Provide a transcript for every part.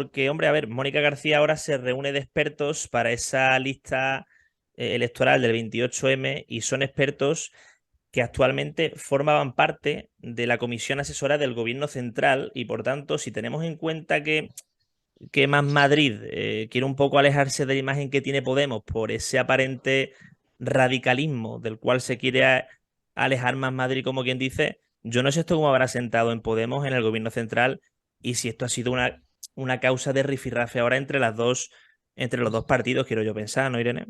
porque, hombre, a ver, Mónica García ahora se reúne de expertos para esa lista electoral del 28M y son expertos que actualmente formaban parte de la comisión asesora del gobierno central y, por tanto, si tenemos en cuenta que Más Madrid quiere un poco alejarse de la imagen que tiene Podemos por ese aparente radicalismo del cual se quiere alejar Más Madrid, como quien dice, yo no sé esto cómo habrá sentado en Podemos en el gobierno central y si esto ha sido una causa de rifirrafe ahora entre los dos partidos, quiero yo pensar, ¿no, Irene?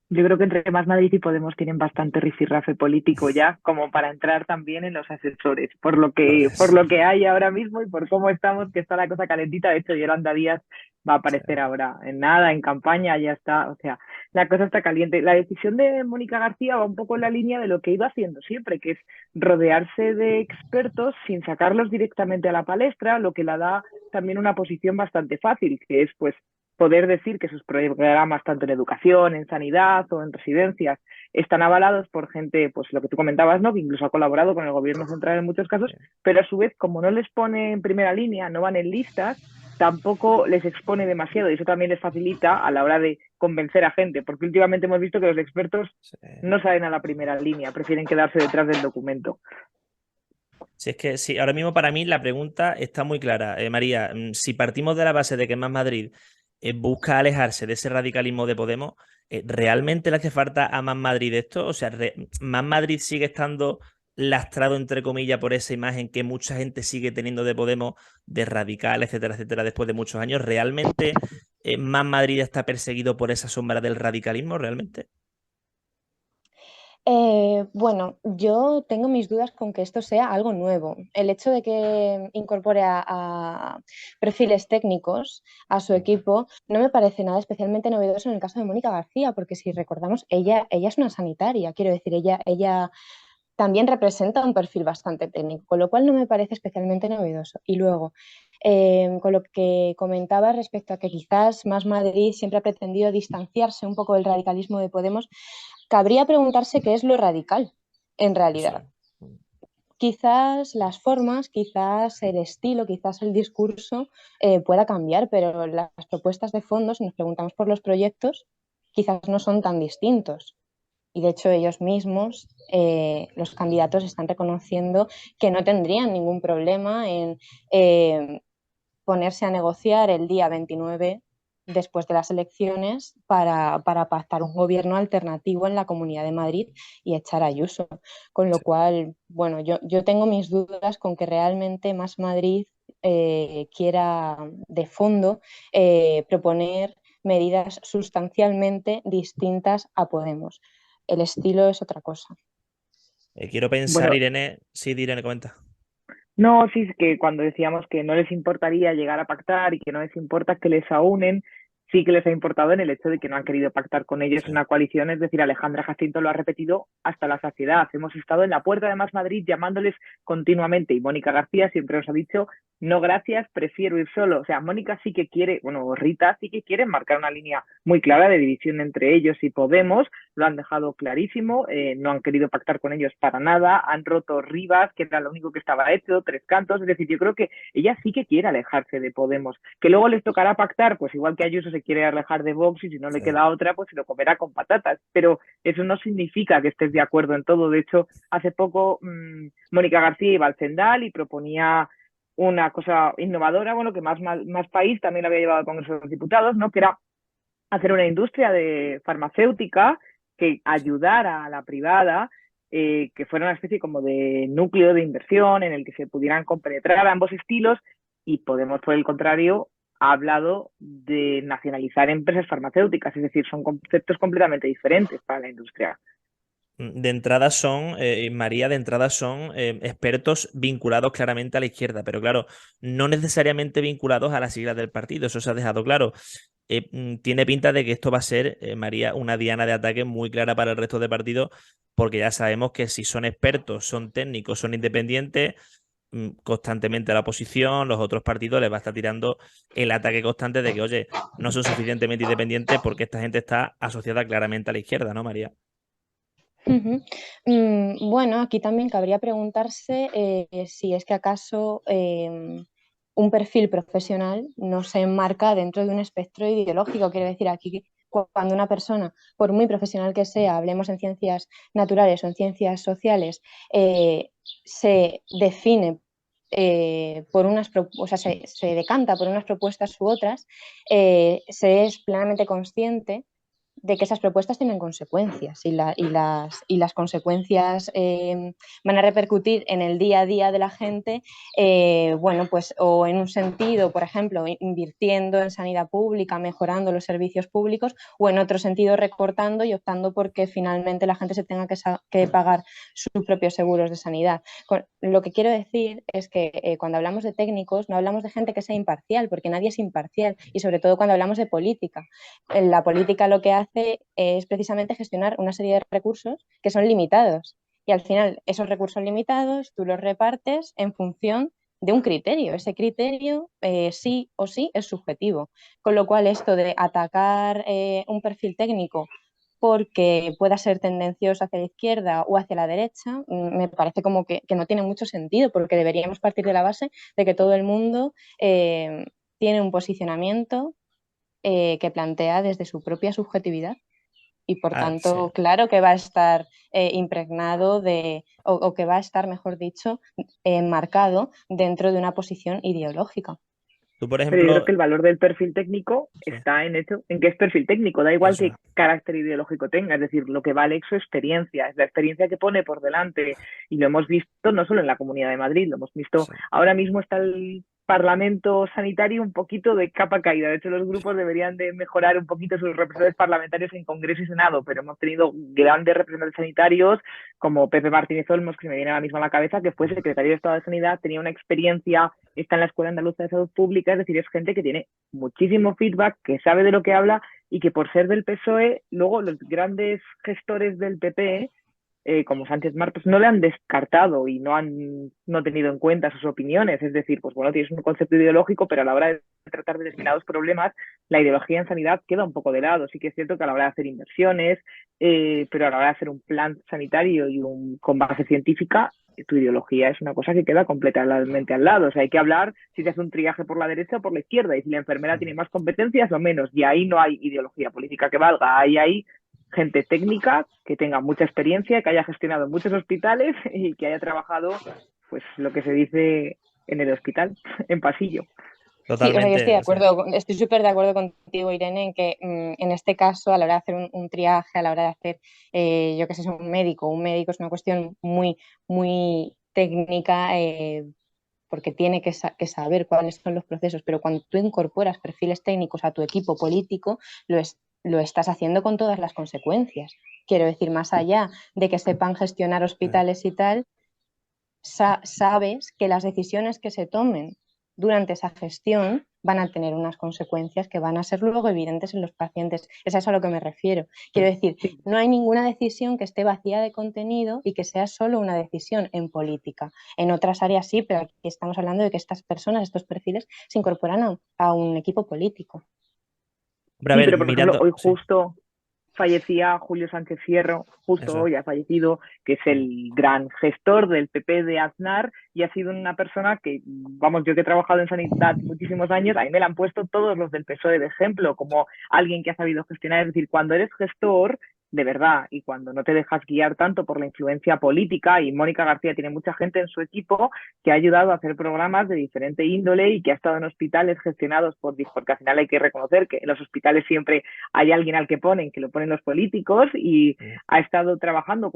Yo creo que entre Más Madrid y Podemos tienen bastante rifirrafe político ya, como para entrar también en los asesores, por Pues, lo que hay ahora mismo y por cómo estamos, que está la cosa calentita. De hecho, Yolanda Díaz va a sí, aparecer ahora en nada, en campaña, ya está. O sea, la cosa está caliente. La decisión de Mónica García va un poco en la línea de lo que iba haciendo siempre, que es rodearse de expertos sin sacarlos directamente a la palestra, lo que le da también una posición bastante fácil, que es pues poder decir que sus programas, tanto en educación, en sanidad o en residencias, están avalados por gente, pues lo que tú comentabas, ¿no? Que incluso ha colaborado con el gobierno central en muchos casos, sí. pero a su vez, como no les pone en primera línea, no van en listas, tampoco les expone demasiado y eso también les facilita a la hora de convencer a gente, porque últimamente hemos visto que los expertos Sí. no salen a la primera línea, prefieren quedarse detrás del documento. Si es que sí, ahora mismo para mí la pregunta está muy clara, María. Si partimos de la base de que Más Madrid busca alejarse de ese radicalismo de Podemos, ¿realmente le hace falta a Más Madrid esto? O sea, Más Madrid sigue estando lastrado, entre comillas, por esa imagen que mucha gente sigue teniendo de Podemos, de radical, etcétera, etcétera, después de muchos años. ¿Realmente Más Madrid está perseguido por esa sombra del radicalismo? ¿Realmente? Bueno, yo tengo mis dudas con que esto sea algo nuevo. El hecho de que incorpore a perfiles técnicos a su equipo no me parece nada especialmente novedoso en el caso de Mónica García, porque si recordamos, ella es una sanitaria, quiero decir, ella también representa un perfil bastante técnico, con lo cual no me parece especialmente novedoso. Y luego, con lo que comentaba respecto a que quizás Más Madrid siempre ha pretendido distanciarse un poco del radicalismo de Podemos, cabría preguntarse qué es lo radical en Eso. realidad. Quizás las formas, quizás el estilo, quizás el discurso pueda cambiar, pero las propuestas de fondo, si nos preguntamos por los proyectos, quizás no son tan distintos. Y de hecho ellos mismos, los candidatos, están reconociendo que no tendrían ningún problema en ponerse a negociar el día 29 después de las elecciones para pactar un gobierno alternativo en la Comunidad de Madrid y echar a Ayuso. Con lo cual, bueno, yo tengo mis dudas con que realmente Más Madrid quiera de fondo proponer medidas sustancialmente distintas a Podemos. El estilo es otra cosa. Quiero pensar, Bueno, Irene, sí, Irene, comenta. no, sí, es que cuando decíamos que no les importaría llegar a pactar y que no les importa que les aúnen, sí que les ha importado en el hecho de que no han querido pactar con ellos Sí. una coalición. Es decir, Alejandra Jacinto lo ha repetido hasta la saciedad. Hemos estado en la puerta de Más Madrid llamándoles continuamente y Mónica García siempre nos ha dicho, no gracias, prefiero ir solo. O sea, Mónica sí que quiere, bueno, Rita sí que quiere marcar una línea muy clara de división entre ellos y Podemos, lo han dejado clarísimo, no han querido pactar con ellos para nada, han roto Rivas, que era lo único que estaba hecho, Tres Cantos. Es decir, yo creo que ella sí que quiere alejarse de Podemos, que luego les tocará pactar, pues igual que Ayuso se quiere alejar de Vox y si no le Sí. queda otra, pues se lo comerá con patatas, pero eso no significa que estés de acuerdo en todo. De hecho, hace poco Mónica García iba al Cendal y proponía una cosa innovadora, bueno, que más País también lo había llevado al Congreso de los Diputados, ¿no? Que era hacer una industria de farmacéutica que ayudara a la privada, que fuera una especie como de núcleo de inversión en el que se pudieran compenetrar ambos estilos y Podemos, por el contrario, ha hablado de nacionalizar empresas farmacéuticas, es decir, son conceptos completamente diferentes para la industria. De entrada son, María, de entrada son expertos vinculados claramente a la izquierda, pero claro, no necesariamente vinculados a las siglas del partido, eso se ha dejado claro. Tiene pinta de que esto va a ser, María, una diana de ataque muy clara para el resto de partidos, porque ya sabemos que si son expertos, son técnicos, son independientes, constantemente a la oposición, los otros partidos les va a estar tirando el ataque constante de que, oye, no son suficientemente independientes porque esta gente está asociada claramente a la izquierda, ¿no, María? Ujú. Bueno, aquí también cabría preguntarse si es que acaso un perfil profesional no se enmarca dentro de un espectro ideológico. Quiero decir, aquí cuando una persona, por muy profesional que sea, hablemos en ciencias naturales o en ciencias sociales, se define o sea, se decanta por unas propuestas u otras, se es plenamente consciente de que esas propuestas tienen consecuencias y las consecuencias van a repercutir en el día a día de la gente, bueno, pues o en un sentido, por ejemplo, invirtiendo en sanidad pública, mejorando los servicios públicos, o en otro sentido recortando y optando porque finalmente la gente se tenga que pagar sus propios seguros de sanidad. Lo que quiero decir es que cuando hablamos de técnicos no hablamos de gente que sea imparcial, porque nadie es imparcial, y sobre todo cuando hablamos de política. La política lo que hace es precisamente gestionar una serie de recursos que son limitados, y al final esos recursos limitados tú los repartes en función de un criterio. Ese criterio sí o sí es subjetivo, con lo cual esto de atacar un perfil técnico porque pueda ser tendencioso hacia la izquierda o hacia la derecha, me parece como que no tiene mucho sentido, porque deberíamos partir de la base de que todo el mundo tiene un posicionamiento que plantea desde su propia subjetividad, y por Sí. tanto, claro que va a estar impregnado o que va a estar, mejor dicho, enmarcado dentro de una posición ideológica. Tú, por Pero yo creo ejemplo, que el valor del perfil técnico sí, está en que es perfil técnico, da igual eso. qué carácter ideológico tenga, es decir, lo que vale es su experiencia, es la experiencia que pone por delante, y lo hemos visto no solo en la Comunidad de Madrid, lo hemos visto Sí. ahora mismo. Está el Parlamento sanitario un poquito de capa caída. De hecho, los grupos deberían de mejorar un poquito sus representantes parlamentarios en Congreso y Senado, pero hemos tenido grandes representantes sanitarios como Pepe Martínez Olmos, que se me viene ahora mismo a la cabeza, que fue secretario de Estado de Sanidad, tenía una experiencia, está en la Escuela Andaluza de Salud Pública, es decir, es gente que tiene muchísimo feedback, que sabe de lo que habla, y que por ser del PSOE, luego los grandes gestores del PP, como Sánchez Mar, pues no le han descartado y no tenido en cuenta sus opiniones. Es decir, pues bueno, tienes un concepto ideológico, pero a la hora de tratar determinados problemas, la ideología en sanidad queda un poco de lado. Sí que es cierto que a la hora de hacer inversiones, pero a la hora de hacer un plan sanitario con base científica, tu ideología es una cosa que queda completamente al lado. O sea, hay que hablar si se hace un triaje por la derecha o por la izquierda, y si la enfermera tiene más competencias o menos, y ahí no hay ideología política que valga. Hay gente técnica que tenga mucha experiencia, que haya gestionado muchos hospitales y que haya trabajado, pues lo que se dice en el hospital, en pasillo. Sí, o sea, yo estoy de Totalmente, sí. acuerdo, estoy súper de acuerdo contigo, Irene, en que en este caso, a la hora de hacer un triaje, a la hora de hacer, yo qué sé, un médico es una cuestión muy, muy técnica, porque tiene que saber cuáles son los procesos, pero cuando tú incorporas perfiles técnicos a tu equipo político, lo estás haciendo con todas las consecuencias. Quiero decir, más allá de que sepan gestionar hospitales y tal, sabes que las decisiones que se tomen durante esa gestión van a tener unas consecuencias que van a ser luego evidentes en los pacientes. Es a eso a lo que me refiero. Quiero decir, Sí, no hay ninguna decisión que esté vacía de contenido y que sea solo una decisión en política. En otras áreas sí, pero aquí estamos hablando de que estas personas, estos perfiles, se incorporan a un equipo político. Hombre, a sí, ver, pero por ejemplo, mirando, hoy sí, justo fallecía Julio Sánchez Fierro, justo eso. hoy ha fallecido, que es el gran gestor del PP de Aznar, y ha sido una persona que, vamos, yo que he trabajado en sanidad muchísimos años, a mí me la han puesto todos los del PSOE de ejemplo, como alguien que ha sabido gestionar. Es decir, cuando eres gestor de verdad y cuando no te dejas guiar tanto por la influencia política, y Mónica García tiene mucha gente en su equipo que ha ayudado a hacer programas de diferente índole y que ha estado en hospitales gestionados porque al final hay que reconocer que en los hospitales siempre hay alguien al que ponen, que lo ponen los políticos, y ha estado trabajando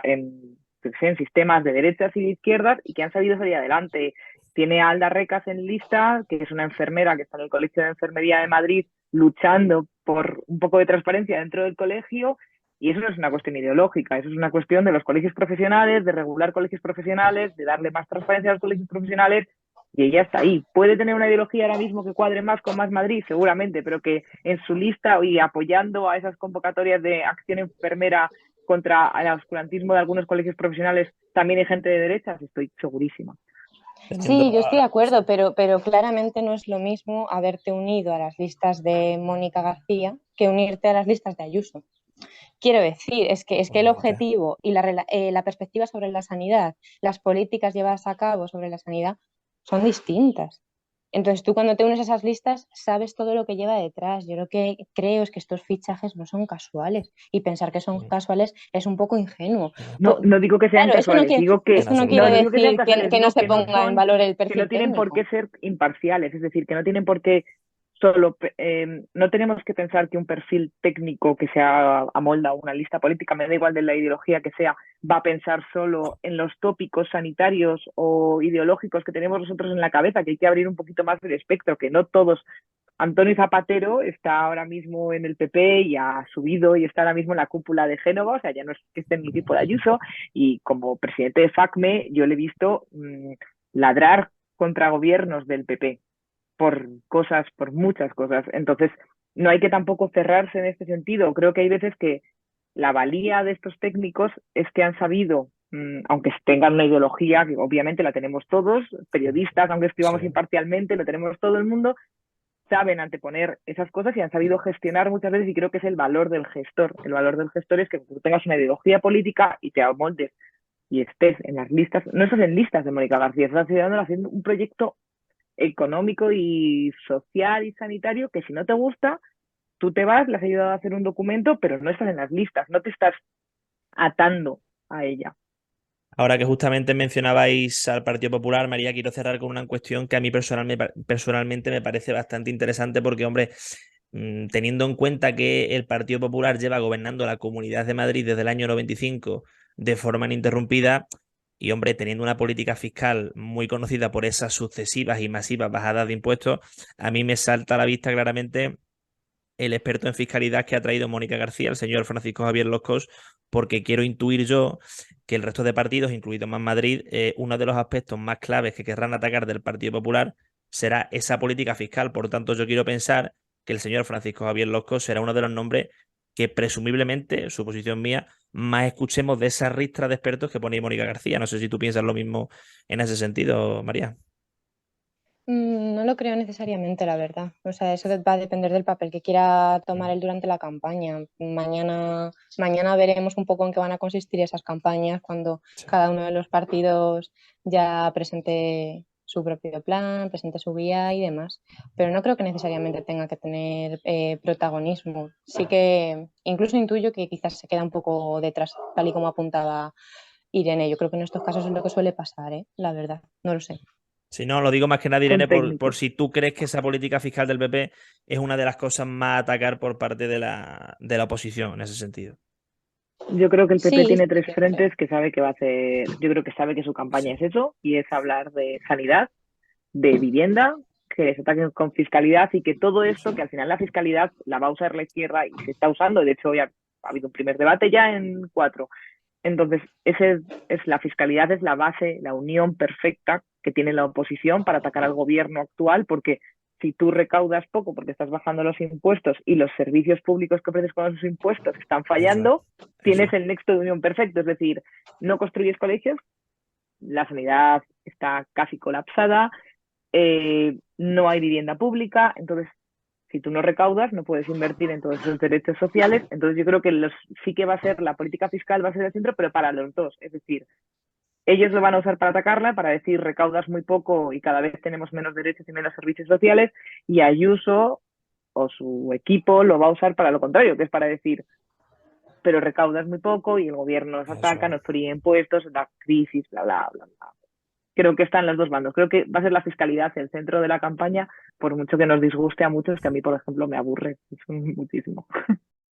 en sistemas de derechas y de izquierdas y que han sabido salir adelante. Tiene a Alda Recas en lista, que es una enfermera que está en el Colegio de Enfermería de Madrid luchando por un poco de transparencia dentro del colegio, y eso no es una cuestión ideológica, eso es una cuestión de los colegios profesionales, de regular colegios profesionales, de darle más transparencia a los colegios profesionales, y ella está ahí. Puede tener una ideología ahora mismo que cuadre más con Más Madrid, seguramente, pero que en su lista y apoyando a esas convocatorias de acción enfermera contra el oscurantismo de algunos colegios profesionales también hay gente de derechas, estoy segurísima. Teniendo Sí, yo estoy de sí, acuerdo, pero claramente no es lo mismo haberte unido a las listas de Mónica García que unirte a las listas de Ayuso. Quiero decir, es que el totalmente. objetivo y la perspectiva sobre la sanidad, las políticas llevadas a cabo sobre la sanidad son distintas. Entonces tú cuando te unes a esas listas sabes todo lo que lleva detrás. Yo lo que creo es que estos fichajes no son casuales y pensar que son Sí, casuales es un poco ingenuo. No, no digo que sean Claro, casuales, digo en esto no no, quiere absoluto. no digo que sean decir casuales, que no digo se que no ponga en son, valor el que no perfil tienen por qué técnico. ser imparciales, es decir, que no tienen por qué no tenemos que pensar que un perfil técnico que se amolda a una lista política, me da igual de la ideología que sea, va a pensar solo en los tópicos sanitarios o ideológicos que tenemos nosotros en la cabeza, que hay que abrir un poquito más el espectro, que no todos. Antonio Zapatero está ahora mismo en el PP y ha subido y está ahora mismo en la cúpula de Génova, o sea, ya no es que esté en el equipo de Ayuso, y como presidente de FACME yo le he visto ladrar contra gobiernos del PP por cosas, por muchas cosas. Entonces, no hay que tampoco cerrarse en este sentido. Creo que hay veces que la valía de estos técnicos es que han sabido, aunque tengan una ideología, que obviamente la tenemos todos, periodistas, aunque Sí. escribamos imparcialmente, lo tenemos todo el mundo, saben anteponer esas cosas y han sabido gestionar muchas veces, y creo que es el valor del gestor. El valor del gestor es que tú tengas una ideología política y te amoldes y estés en las listas, no estás en listas de Mónica García, estás haciendo un proyecto económico y social y sanitario que si no te gusta, tú te vas, le has ayudado a hacer un documento, pero no estás en las listas, no te estás atando a ella. Ahora que justamente mencionabais al Partido Popular, María, quiero cerrar con una cuestión que a mí personalmente me parece bastante interesante porque, hombre, teniendo en cuenta que el Partido Popular lleva gobernando la Comunidad de Madrid desde el año 95 de forma ininterrumpida y, hombre, teniendo una política fiscal muy conocida por esas sucesivas y masivas bajadas de impuestos, a mí me salta a la vista claramente el experto en fiscalidad que ha traído Mónica García, el señor Francisco Javier Loscos, porque quiero intuir yo que el resto de partidos, incluido Más Madrid, uno de los aspectos más claves que querrán atacar del Partido Popular será esa política fiscal. Por tanto, yo quiero pensar que el señor Francisco Javier Loscos será uno de los nombres que presumiblemente, suposición mía, más escuchemos de esa ristra de expertos que pone Mónica García. No sé si tú piensas lo mismo en ese sentido, María. No lo creo necesariamente, la verdad. O sea, eso va a depender del papel que quiera tomar Mm, él durante la campaña. Mañana veremos un poco en qué van a consistir esas campañas cuando sí. cada uno de los partidos ya presente su propio plan, presente su guía y demás. Pero no creo que necesariamente tenga que tener protagonismo. Sí que incluso intuyo que quizás se queda un poco detrás, tal y como apuntaba Irene. Yo creo que en estos casos es lo que suele pasar, ¿eh? La verdad, no lo sé. Si no, lo digo más que nada, Son Irene, por técnicos. si tú crees que esa política fiscal del PP es una de las cosas más a atacar por parte de la oposición en ese sentido. Yo creo que el PP Sí, tiene sí tres que frentes que sabe que va a hacer, yo creo que sabe que su campaña es eso, y es hablar de sanidad, de vivienda, que les ataquen con fiscalidad y que todo esto, que al final la fiscalidad la va a usar la izquierda y se está usando, de hecho ya ha habido un primer debate ya en 4. Entonces, la fiscalidad es la base, la unión perfecta que tiene la oposición para atacar al gobierno actual, porque si tú recaudas poco porque estás bajando los impuestos y los servicios públicos que ofreces con esos impuestos están Eso es, fallando, eso tienes es. el nexo de unión perfecto, es decir, no construyes colegios, la sanidad está casi colapsada, no hay vivienda pública, entonces si tú no recaudas, no puedes invertir en todos esos derechos sociales. Entonces yo creo que sí que va a ser, la política fiscal va a ser el centro, pero para los dos. Es decir, ellos lo van a usar para atacarla, para decir recaudas muy poco y cada vez tenemos menos derechos y menos servicios sociales, y Ayuso o su equipo lo va a usar para lo contrario, que es para decir, pero recaudas muy poco y el gobierno nos Eso ataca, es. nos fríe impuestos, da crisis, bla, bla, bla, bla. Creo que están los dos bandos. Creo que va a ser la fiscalidad el centro de la campaña, por mucho que nos disguste a muchos, que a mí, por ejemplo, me aburre muchísimo.